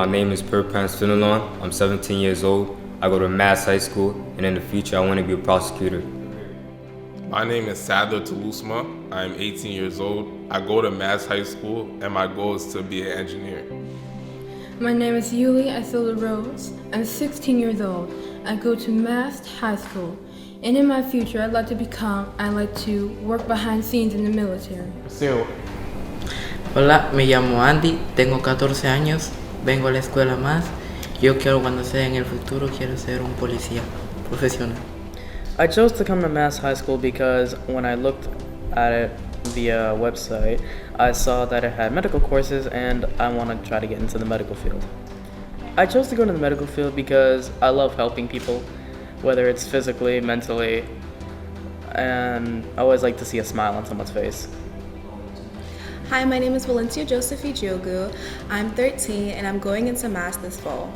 My name is Purpans Finalon. I'm 17 years old. I go to MAST High School, and in the future, I want to be a prosecutor. My name is Sadler Toulousma. I'm 18 years old. I go to MAST High School, and my goal is to be an engineer. My name is Yuli Isilda Rose. I'm 16 years old. I go to MAST High School. And in my future, I'd like to work behind scenes in the military. Hola, me llamo Andy, tengo 14 años, vengo a la escuela MAST. Yo quiero cuando sea en el futuro, quiero ser un policía profesional. I chose to come to MAST High School because when I looked at it via website, I saw that it had medical courses and I want to try to get into the medical field. I chose to go into the medical field because I love helping people, whether it's physically, mentally, and I always like to see a smile on someone's face. Hi, my name is Valencia Josephi Jogu. I'm 13 and I'm going into MAST this fall.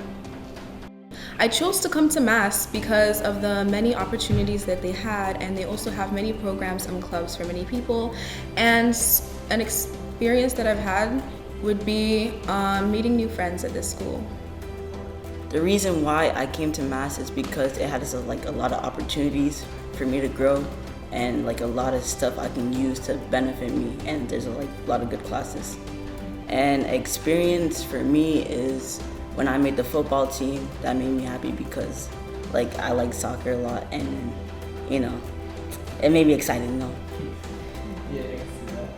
I chose to come to MAST because of the many opportunities that they had, and they also have many programs and clubs for many people. And an experience that I've had would be meeting new friends at this school. The reason why I came to MAST is because it has a lot of opportunities for me to grow, and a lot of stuff I can use to benefit me, and there's a lot of good classes. And experience for me is when I made the football team. That made me happy because I like soccer a lot, and it made me excited.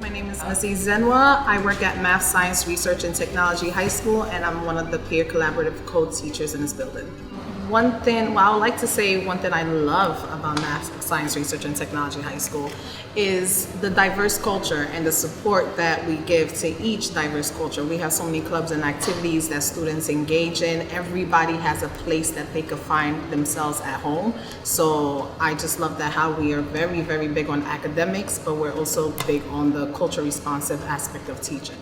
My name is Missy Zenwa. I work at Math Science Research and Technology High School, and I'm one of the peer collaborative co-teachers in this building. One thing I love about Math Science Research and Technology High School is the diverse culture and the support that we give to each diverse culture. We have so many clubs and activities that students engage in. Everybody has a place that they could find themselves at home. So I just love that how we are very, very big on academics, but we're also big on the culture responsive aspect of teaching.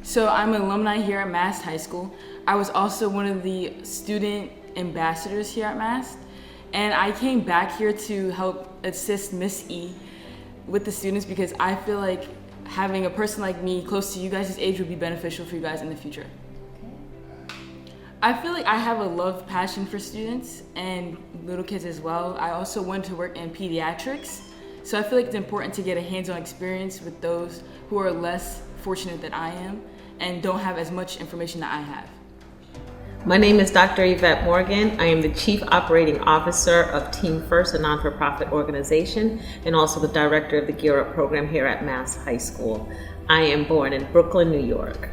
So I'm an alumni here at MAST High School. I was also one of the student ambassadors here at MAST, and I came back here to help assist Miss E with the students because I feel like having a person like me close to you guys' age would be beneficial for you guys in the future. I feel like I have a passion for students and little kids as well. I also wanted to work in pediatrics, so I feel like it's important to get a hands-on experience with those who are less fortunate than I am and don't have as much information that I have. My name is Dr. Yvette Morgan. I am the Chief Operating Officer of Team First, a non-for-profit organization, and also the Director of the Gear Up program here at MAST High School. I am born in Brooklyn, New York.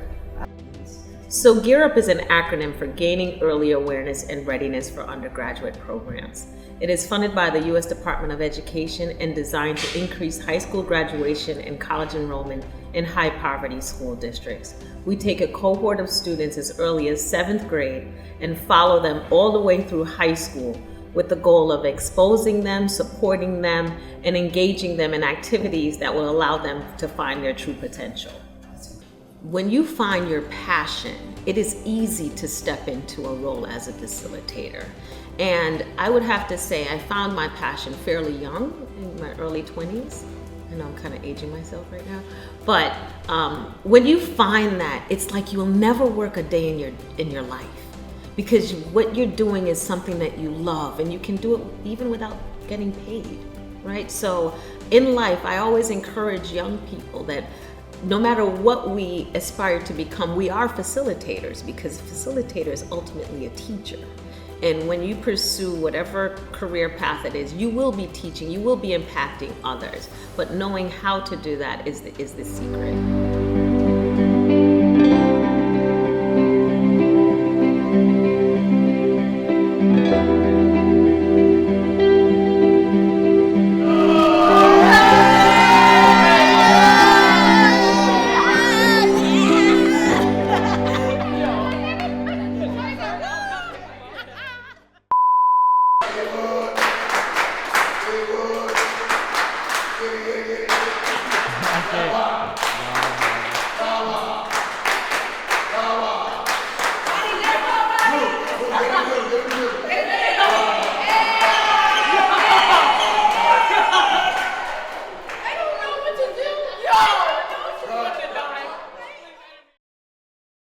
So Gear Up is an acronym for Gaining Early Awareness and Readiness for Undergraduate Programs. It is funded by the U.S. Department of Education and designed to increase high school graduation and college enrollment in high poverty school districts. We take a cohort of students as early as 7th grade and follow them all the way through high school with the goal of exposing them, supporting them, and engaging them in activities that will allow them to find their true potential. When you find your passion, it is easy to step into a role as a facilitator. And I would have to say I found my passion fairly young, in my early 20s. I know I'm kind of aging myself right now. But when you find that, it's like you'll never work a day in your life, because what you're doing is something that you love, and you can do it even without getting paid, right? So in life, I always encourage young people that no matter what we aspire to become, we are facilitators, because a facilitator is ultimately a teacher. And when you pursue whatever career path it is, you will be teaching, you will be impacting others. But knowing how to do that is the secret. Okay.